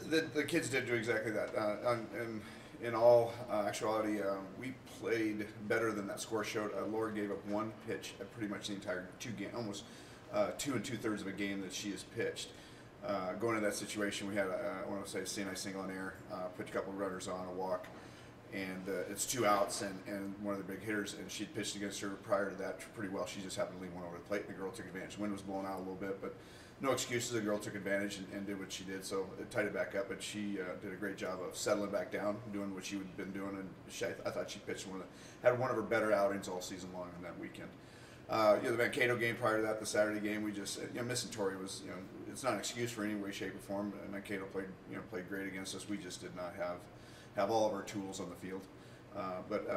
The kids did do exactly that. In all actuality, we played better than that score showed. Laura gave up one pitch at pretty much the entire almost 2 2/3 of a game that she has pitched. Going into that situation, we had, I want to say, CNI single in air, put a couple of runners on, a walk, and it's 2 outs, and one of the big hitters, and she'd pitched against her prior to that pretty well. She just happened to leave one over the plate, and the girl took advantage. The wind was blowing out a little bit, but no excuses. The girl took advantage and did what she did, so it tied it back up, but she did a great job of settling back down, doing what she had been doing, and I thought she pitched had one of her better outings all season long in that weekend. The Mankato game prior to that, the Saturday game, we just, missing Tori was, it's not an excuse for any way, shape, or form. Mankato played great against us. We just did not have all of our tools on the field. But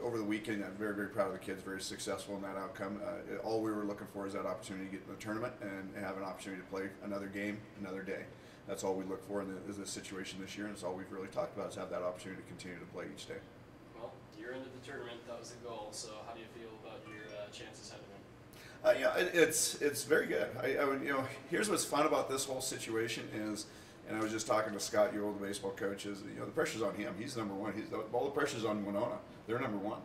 over the weekend, I'm very, very proud of the kids, very successful in that outcome. All we were looking for is that opportunity to get in the tournament and have an opportunity to play another game, another day. That's all we look for in this situation this year, and it's all we've really talked about is have that opportunity to continue to play each day. Well, you're into the tournament. That was the goal. So how do you feel about your chances heading in? It's very good. I would, here's what's fun about this whole situation is, and I was just talking to Scott, your old baseball coach, is the pressure's on him. He's number one. All the pressure's on Winona. They're number one.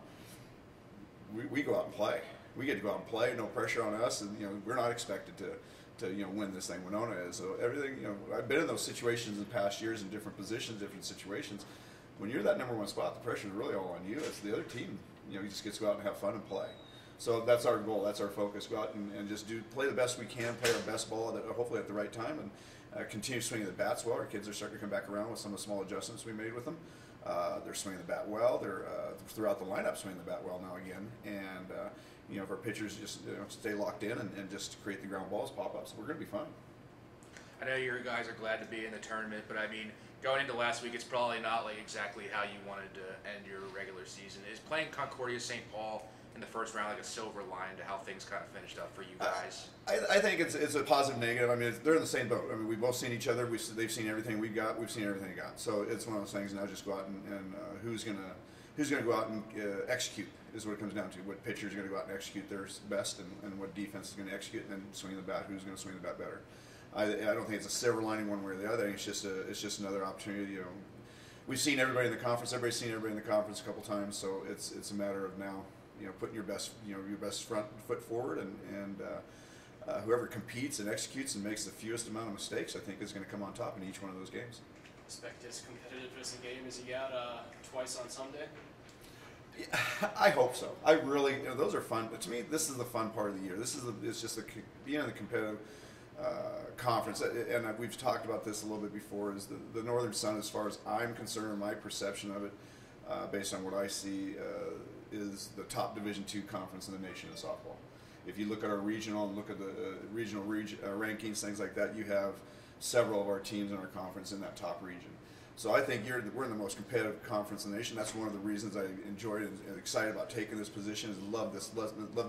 We go out and play. We get to go out and play. No pressure on us, and we're not expected to win this thing. Winona is. So everything. I've been in those situations in past years in different positions, different situations. When you're that number one spot, the pressure is really all on you. It's the other team. You just get to go out and have fun and play. So that's our goal. That's our focus. Go out and just play the best we can, play our best ball, hopefully at the right time, and continue swinging the bats well. Our kids are starting to come back around with some of the small adjustments we made with them. They're swinging the bat well. They're throughout the lineup swinging the bat well now again. And if our pitchers just stay locked in and just create the ground balls pop up, so we're going to be fun. I know you guys are glad to be in the tournament, but I mean, going into last week, it's probably not like exactly how you wanted to end your regular season. Is playing Concordia-St. Paul in the first round like a silver line to how things kind of finished up for you guys? I think it's a positive negative. I mean, they're in the same boat. I mean, we've both seen each other. They've seen everything we got. We've seen everything they got. So it's one of those things now. Just go out and who's gonna go out and execute is what it comes down to. What pitcher is going to go out and execute their best, and what defense is going to execute, and then swing the bat. Who's going to swing the bat better? I don't think it's a silver lining one way or the other. I think it's just another opportunity. We've seen everybody in the conference. Everybody's seen everybody in the conference a couple times. So it's a matter of now, putting your best front foot forward, and whoever competes and executes and makes the fewest amount of mistakes, I think, is going to come on top in each one of those games. Expect as competitive as a game as you got twice on Sunday? Yeah, I hope so. I really, those are fun. To me, this is the fun part of the year. It's just being in the competitive conference, and we've talked about this a little bit before, is the Northern Sun, as far as I'm concerned, my perception of it, based on what I see, is the top Division II conference in the nation in softball. If you look at our regional and look at the regional rankings, things like that, you have several of our teams in our conference in that top region. So I think we're in the most competitive conference in the nation. That's one of the reasons I enjoyed and excited about taking this position, is love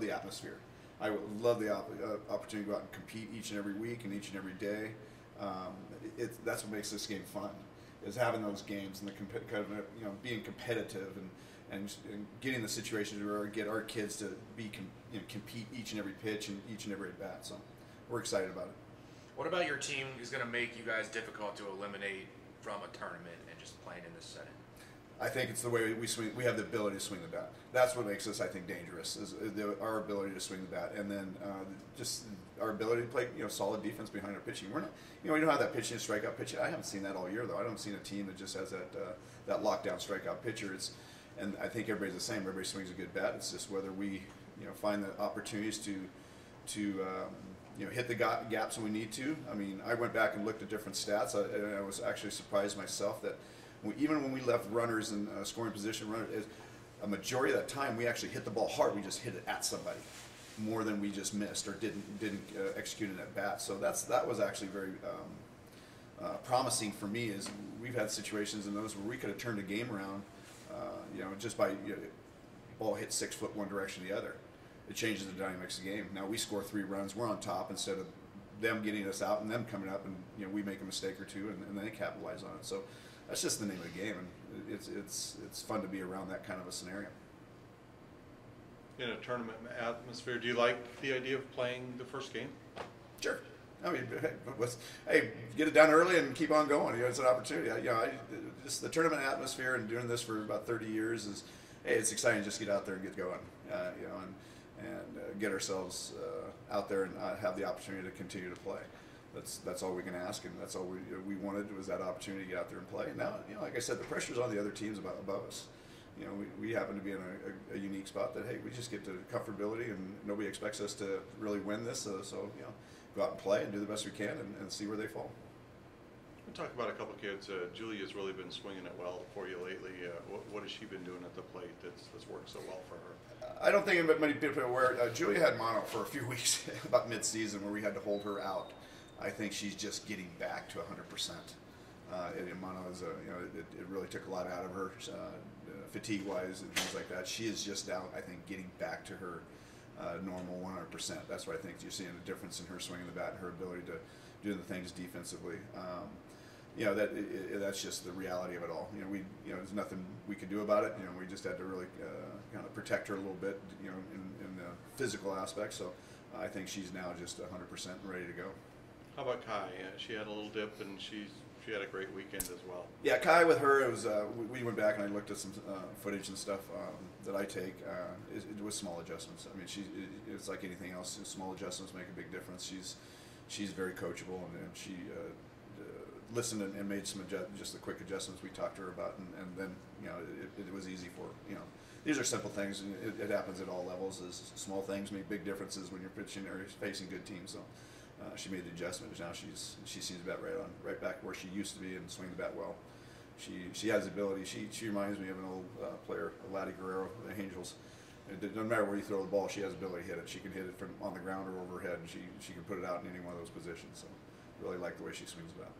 the atmosphere. I would love the opportunity to go out and compete each and every week and each and every day. That's what makes this game fun, is having those games and being competitive and getting the situations where we get our kids to compete each and every pitch and each and every at bat. So we're excited about it. What about your team is going to make you guys difficult to eliminate from a tournament and just playing in this setting? I think it's the way we swing. We have the ability to swing the bat. That's what makes us, I think, dangerous, is our ability to swing the bat, and then just our ability to play, solid defense behind our pitching. We're not, we don't have that pitching and strikeout pitching. I haven't seen that all year, though. I haven't seen a team that just has that lockdown strikeout pitcher. And I think everybody's the same. Everybody swings a good bat. It's just whether we, find the opportunities to hit the gaps when we need to. I mean, I went back and looked at different stats, and I was actually surprised myself that even when we left runners in scoring position, a majority of that time we actually hit the ball hard. We just hit it at somebody more than we just missed or didn't execute an at bat. So that was actually very promising for me. Is we've had situations in those where we could have turned a game around, just by ball hit 6 foot one direction or the other. It changes the dynamics of the game. Now we score 3 runs, we're on top instead of them getting us out and them coming up, and we make a mistake or two, and then they capitalize on it. So that's just the name of the game, and it's fun to be around that kind of a scenario. In a tournament atmosphere, do you like the idea of playing the first game? Sure. I mean, hey, get it done early and keep on going. It's an opportunity. Just the tournament atmosphere and doing this for about 30 years is, hey, it's exciting. Just get out there and get going. And get ourselves out there and have the opportunity to continue to play. That's all we can ask, and that's all we wanted was that opportunity to get out there and play. And now, like I said, the pressure's on the other teams above us. We happen to be in a unique spot that, hey, we just get to comfortability, and nobody expects us to really win this. So go out and play and do the best we can and see where they fall. We'll talk about a couple kids. Julia's really been swinging it well for you lately. What has she been doing at the plate that's worked so well for her? I don't think many people are aware. Julia had mono for a few weeks about mid-season where we had to hold her out. I think she's just getting back to 100%. Mono is it really took a lot out of her, fatigue-wise and things like that. She is just now, I think, getting back to her normal 100%. That's why I think you're seeing a difference in her swinging the bat and her ability to do the things defensively. That's just the reality of it all. There's nothing we could do about it. We just had to really kind of protect her a little bit, in the physical aspect. So I think she's now just 100% ready to go. How about Kai? She had a little dip, and she had a great weekend as well. Yeah, Kai with her, it was we went back and I looked at some footage and stuff that I take. It was small adjustments. I mean, it's like anything else. Small adjustments make a big difference. She's very coachable, and she listened and made some just the quick adjustments we talked to her about, and then it was easy for her. These are simple things, and it happens at all levels. Small things make big differences when you're pitching or facing good teams. So. She made the adjustment. Now she seems about right back where she used to be and swing the bat well. She has the ability. She reminds me of an old player, Laddie Guerrero, the Angels. It doesn't matter where you throw the ball. She has the ability to hit it. She can hit it from on the ground or overhead, and she can put it out in any one of those positions. So really like the way she swings the bat.